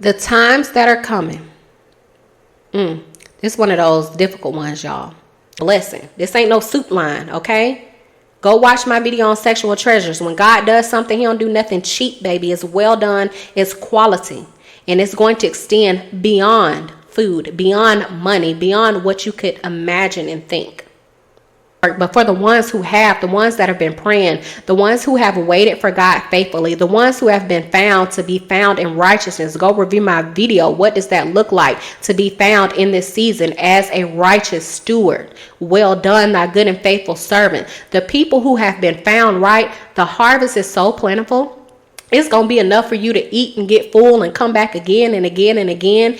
The times that are coming. This is one of those difficult ones, y'all. Blessing. This ain't no soup line, okay? Go watch my video on sexual treasures. When God does something, he don't do nothing cheap, baby. It's well done. It's quality. And it's going to extend beyond food, beyond money, beyond what you could imagine and think. But for the ones who have, the ones that have been praying, the ones who have waited for God faithfully, the ones who have been found to be found in righteousness, go review my video. What does that look like to be found in this season as a righteous steward? Well done, thy good and faithful servant. The people who have been found right, the harvest is so plentiful. It's going to be enough for you to eat and get full and come back again and again and again.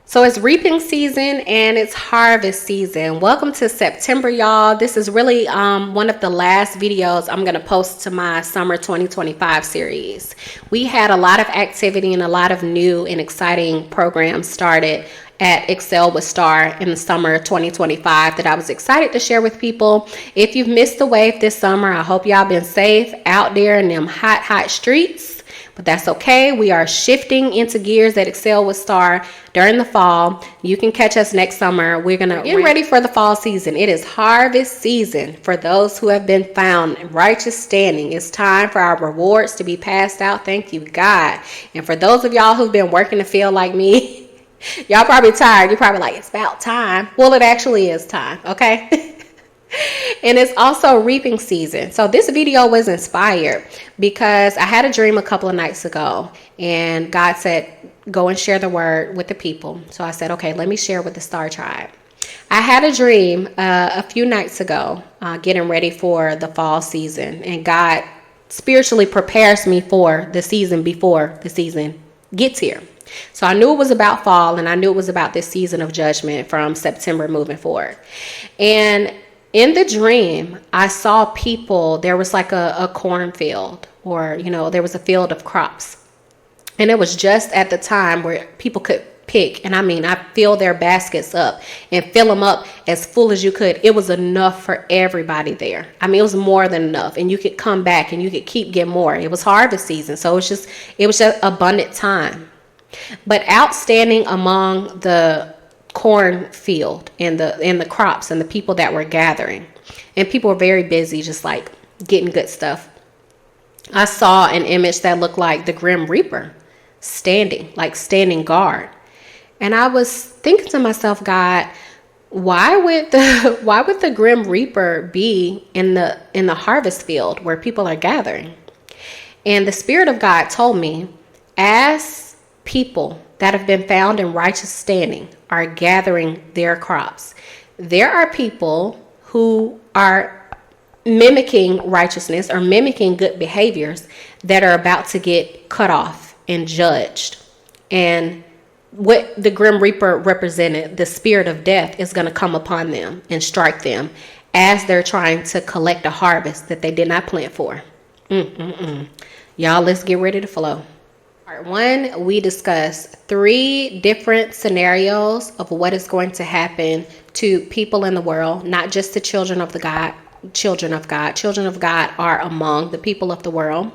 So it's reaping season and it's harvest season. Welcome to September, y'all. This is really one of the last videos I'm going to post to my summer 2025 series. We had a lot of activity and a lot of new and exciting programs started at Excel with Star in the summer 2025 that I was excited to share with people. If you've missed the wave this summer, I hope y'all been safe out there in them hot streets. But that's okay. We are shifting into gears at Excel with Star during the fall. You can catch us next summer. We're going to get ready for the fall season. It is harvest season for those who have been found in righteous standing. It's time for our rewards to be passed out. Thank you, God. And for those of y'all who've been working the field like me, y'all probably tired. You're probably like, it's about time. Well, it actually is time. Okay. And it's also reaping season. So this video was inspired because I had a dream a couple of nights ago and God said, go and share the word with the people. So I said, okay, let me share with the Star Tribe. I had a dream a few nights ago, getting ready for the fall season, and God spiritually prepares me for the season before the season gets here. So I knew it was about fall, and I knew it was about this season of judgment from September moving forward. And in the dream, I saw people, there was like a cornfield, or, there was a field of crops. And it was just at the time where people could pick. And I fill their baskets up and fill them up as full as you could. It was enough for everybody there. It was more than enough. And you could come back and you could keep getting more. It was harvest season. So it was just abundant time. But outstanding among the cornfield and the crops and the people that were gathering, and people were very busy, just like getting good stuff, I saw an image that looked like the Grim Reaper standing guard. And I was thinking to myself, God, why would the Grim Reaper be in the harvest field where people are gathering? And the Spirit of God told me, as people that have been found in righteous standing are gathering their crops, there are people who are mimicking righteousness or mimicking good behaviors that are about to get cut off and judged. And what the Grim Reaper represented, the spirit of death, is going to come upon them and strike them as they're trying to collect a harvest that they did not plant for. Y'all, let's get ready to flow. Part 1, we discuss 3 different scenarios of what is going to happen to people in the world, not just the children of God. Children of God are among the people of the world.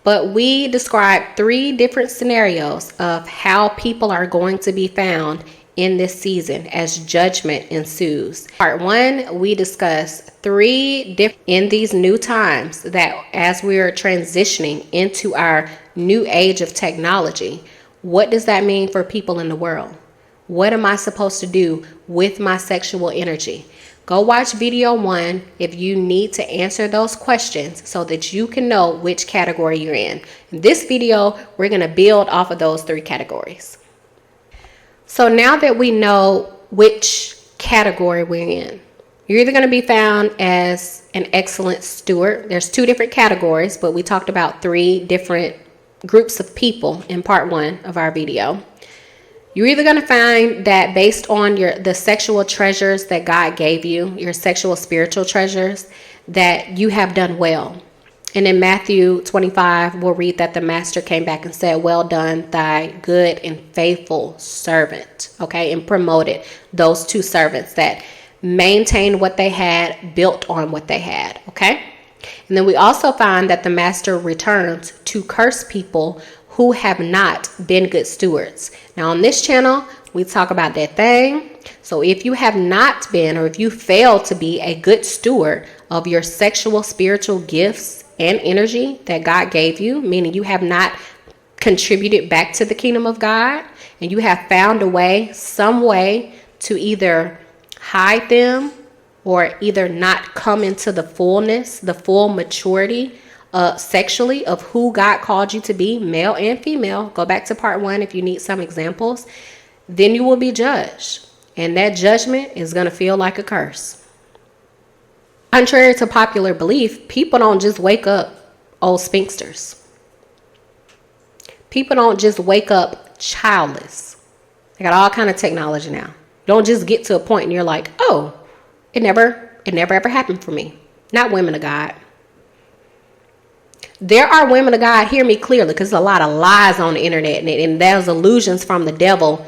But we describe 3 different scenarios of how people are going to be found in this season as judgment ensues. Part 1, we discuss 3 different in these new times, that as we're transitioning into our new age of technology, what does that mean for people in the world? What am I supposed to do with my sexual energy? Go watch video 1 if you need to answer those questions so that you can know which category you're in. In this video, we're going to build off of those 3 categories. So now that we know which category we're in, you're either going to be found as an excellent steward. There's 2 different categories, but we talked about 3 different groups of people in part 1 of our video. You're either going to find that based on the sexual treasures that God gave you, your sexual spiritual treasures, that you have done well. And in Matthew 25, we'll read that the master came back and said, well done, thy good and faithful servant. Okay, and promoted those 2 servants that maintained what they had, built on what they had. Okay, And then we also find that the master returns to curse people who have not been good stewards. Now on this channel, we talk about that thing. So if you have not been, or if you fail to be a good steward of your sexual, spiritual gifts and energy that God gave you, meaning you have not contributed back to the kingdom of God, and you have found a way, some way to either hide them or either not come into the fullness, the full maturity sexually of who God called you to be, male and female. Go back to part 1 if you need some examples. Then you will be judged. And that judgment is going to feel like a curse. Contrary to popular belief, people don't just wake up old spinsters. People don't just wake up childless. They got all kind of technology now. You don't just get to a point and you're like, oh, it never ever happened for me. Not women of God. There are women of God, hear me clearly, because there's a lot of lies on the internet, and those illusions from the devil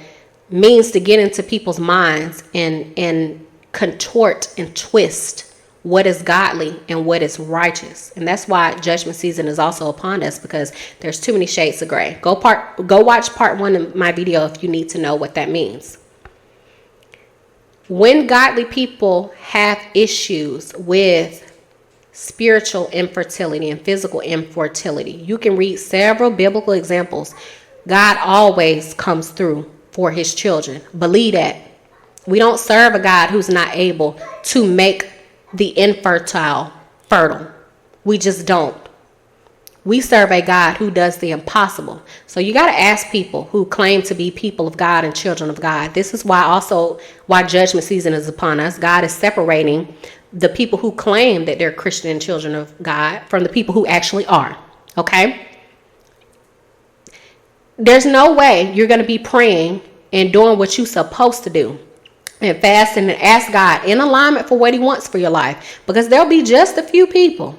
means to get into people's minds and contort and twist what is godly and what is righteous. And that's why judgment season is also upon us, because there's too many shades of gray. Go watch part 1 of my video if you need to know what that means. When godly people have issues with spiritual infertility and physical infertility, you can read several biblical examples. God always comes through for his children. Believe that. We don't serve a God who's not able to make the infertile fertile. We just don't. We serve a God who does the impossible. So you got to ask people who claim to be people of God and children of God. This is why judgment season is upon us. God is separating the people who claim that they're Christian and children of God from the people who actually are. Okay? There's no way you're going to be praying and doing what you're supposed to do and fasting and ask God in alignment for what he wants for your life, because there'll be just a few people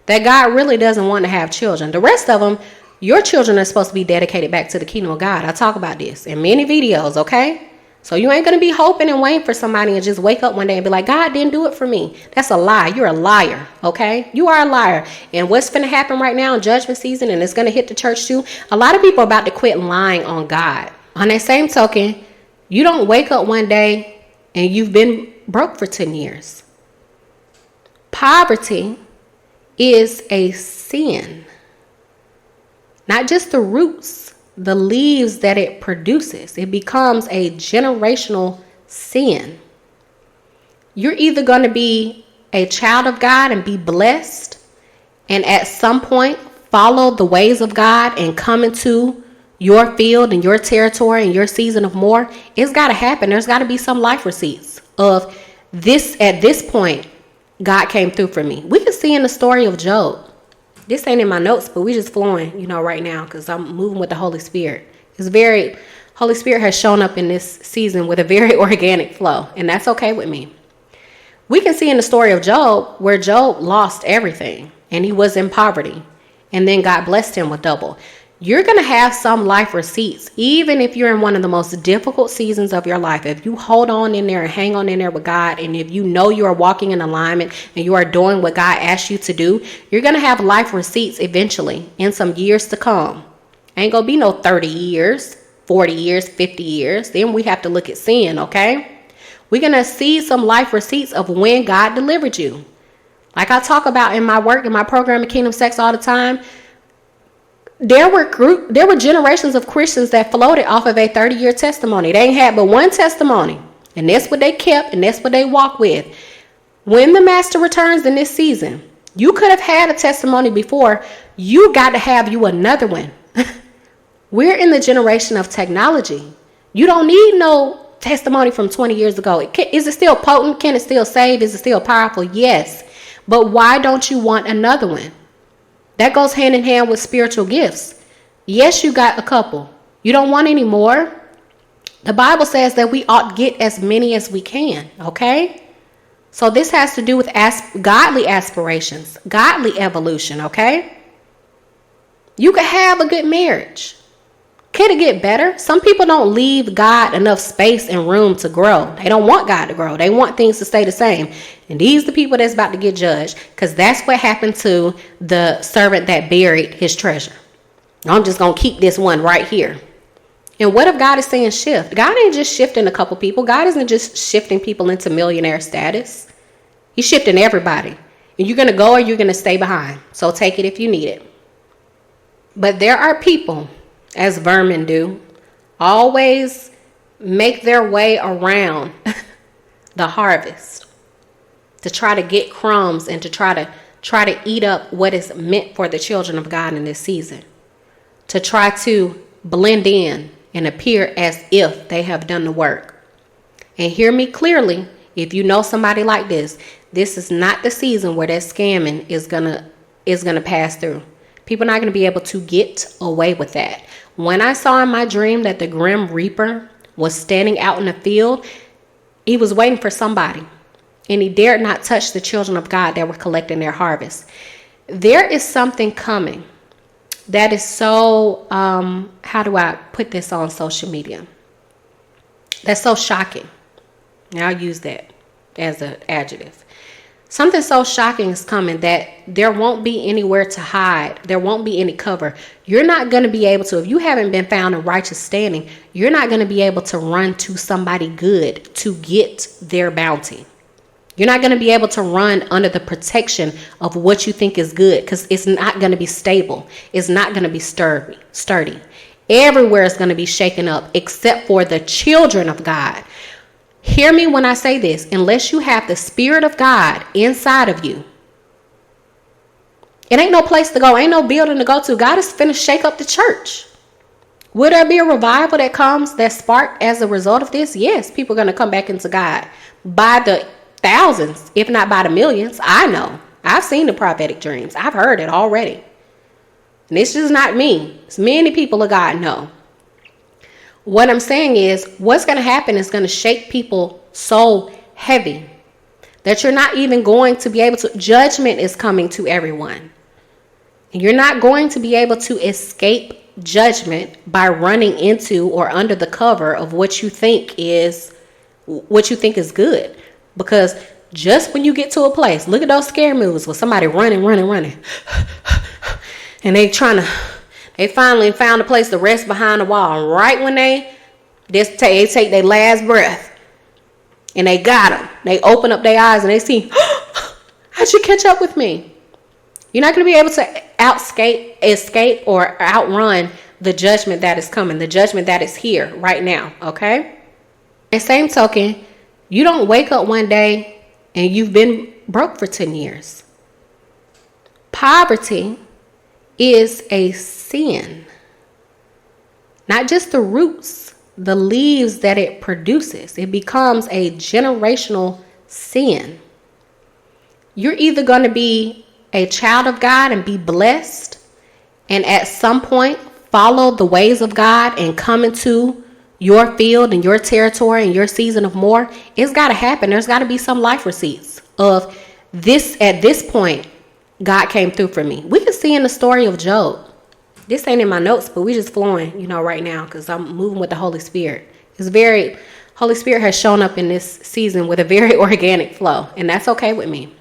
that God really doesn't want to have children. The rest of them, your children are supposed to be dedicated back to the kingdom of God. I talk about this in many videos, okay? So you ain't going to be hoping and waiting for somebody and just wake up one day and be like, God didn't do it for me. That's a lie. You're a liar, okay? You are a liar. And what's going to happen right now in judgment season, and it's going to hit the church too, a lot of people are about to quit lying on God. On that same token, you don't wake up one day and you've been broke for 10 years. Poverty is a sin. Not just the roots, the leaves that it produces. It becomes a generational sin. You're either going to be a child of God and be blessed, and at some point follow the ways of God and come into your field and your territory and your season of more. It's got to happen. There's got to be some life receipts of this. At this point, God came through for me. We can see in the story of Job. This ain't in my notes, but we just flowing, right now, because I'm moving with the Holy Spirit. Holy Spirit has shown up in this season with a very organic flow, and that's okay with me. We can see in the story of Job where Job lost everything and he was in poverty, and then God blessed him with double. You're going to have some life receipts, even if you're in one of the most difficult seasons of your life. If you hold on in there and hang on in there with God, and if you know you are walking in alignment and you are doing what God asked you to do, you're going to have life receipts eventually in some years to come. Ain't going to be no 30 years, 40 years, 50 years. Then we have to look at sin, okay? We're going to see some life receipts of when God delivered you. Like I talk about in my work, in my program, in Kingdom Sex all the time, there were generations of Christians that floated off of a 30-year testimony. They ain't had but one testimony, and that's what they kept, and that's what they walked with. When the master returns in this season, you could have had a testimony before. You got to have you another one. We're in the generation of technology. You don't need no testimony from 20 years ago. Is it still potent? Can it still save? Is it still powerful? Yes. But why don't you want another one? That goes hand in hand with spiritual gifts. Yes, you got a couple. You don't want any more. The Bible says that we ought to get as many as we can, okay? So this has to do with godly aspirations, godly evolution, okay? You could have a good marriage. Could it get better? Some people don't leave God enough space and room to grow. They don't want God to grow. They want things to stay the same. And these are the people that's about to get judged, because that's what happened to the servant that buried his treasure. I'm just going to keep this one right here. And what if God is saying shift? God ain't just shifting a couple people. God isn't just shifting people into millionaire status. He's shifting everybody. And you're going to go or you're going to stay behind. So take it if you need it. But there are people, as vermin do, always make their way around the harvest to try to get crumbs and to try to eat up what is meant for the children of God in this season. To try to blend in and appear as if they have done the work. And hear me clearly, if you know somebody like this is not the season where that scamming is gonna pass through. People are not gonna be able to get away with that. When I saw in my dream that the Grim Reaper was standing out in the field, he was waiting for somebody, and he dared not touch the children of God that were collecting their harvest. There is something coming that is so, how do I put this on social media? That's so shocking. Now I'll use that as an adjective. Something so shocking is coming that there won't be anywhere to hide. There won't be any cover. You're not going to be able to, if you haven't been found in righteous standing, you're not going to be able to run to somebody good to get their bounty. You're not going to be able to run under the protection of what you think is good, because it's not going to be stable. It's not going to be sturdy. Everywhere is going to be shaken up except for the children of God. Hear me when I say this. Unless you have the Spirit of God inside of you, it ain't no place to go. Ain't no building to go to. God is finna shake up the church. Will there be a revival that sparked as a result of this? Yes, people are going to come back into God by the thousands, if not by the millions. I know. I've seen the prophetic dreams. I've heard it already. And it's just not me. It's many people of God know. What I'm saying is, what's going to happen is going to shake people so heavy that you're not even going to be able to. Judgment is coming to everyone. And you're not going to be able to escape judgment by running into or under the cover of what you think is good. Because just when you get to a place, look at those scare movies with somebody running. And they finally found a place to rest behind the wall. And right when they take their last breath and they got them, they open up their eyes and they see, how'd you catch up with me? You're not going to be able to escape or outrun the judgment that is coming, the judgment that is here right now. Okay? And same token, you don't wake up one day and you've been broke for 10 years. Poverty is a sin. Not just the roots, the leaves that it produces. It becomes a generational sin. You're either going to be a child of God and be blessed, and at some point follow the ways of God and come into your field and your territory and your season of more. It's got to happen. There's got to be some life receipts of this. At this point, God came through for me. We can see in the story of Job. This ain't in my notes, but we just flowing, right now, because I'm moving with the Holy Spirit. Holy Spirit has shown up in this season with a very organic flow, and that's okay with me.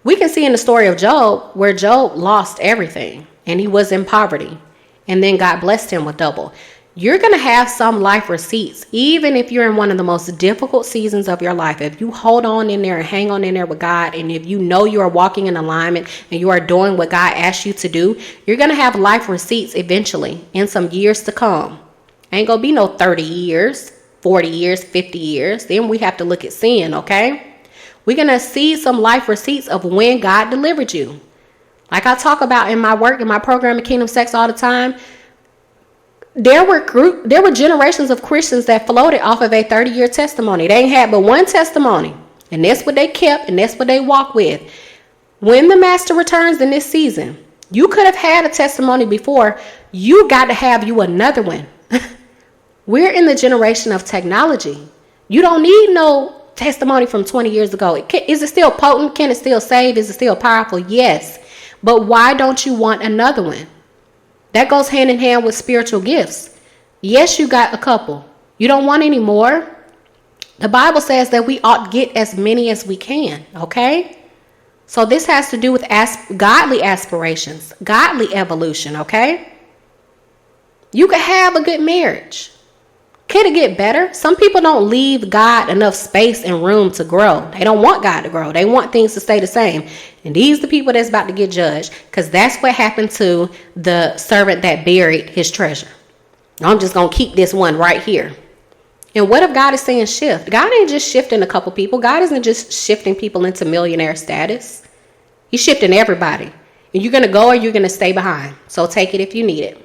We can see in the story of Job where Job lost everything and he was in poverty, and then God blessed him with double. You're going to have some life receipts, even if you're in one of the most difficult seasons of your life. If you hold on in there and hang on in there with God, and if you know you are walking in alignment and you are doing what God asked you to do, you're going to have life receipts eventually in some years to come. Ain't going to be no 30 years, 40 years, 50 years. Then we have to look at sin, okay? We're going to see some life receipts of when God delivered you. Like I talk about in my work, in my program, in Kingdom Sex all the time, there were generations of Christians that floated off of a 30-year testimony. They ain't had but one testimony, and that's what they kept, and that's what they walk with. When the master returns in this season, you could have had a testimony before. You got to have you another one. We're in the generation of technology. You don't need no testimony from 20 years ago. Is it still potent? Can it still save? Is it still powerful? Yes. But why don't you want another one? That goes hand in hand with spiritual gifts. Yes, you got a couple. You don't want any more? The Bible says that we ought to get as many as we can, okay? So this has to do with godly aspirations, godly evolution, okay? You could have a good marriage. Could it get better? Some people don't leave God enough space and room to grow. They don't want God to grow. They want things to stay the same. And these are the people that's about to get judged, because that's what happened to the servant that buried his treasure. I'm just going to keep this one right here. And what if God is saying shift? God ain't just shifting a couple people. God isn't just shifting people into millionaire status. He's shifting everybody. And you're going to go or you're going to stay behind. So take it if you need it.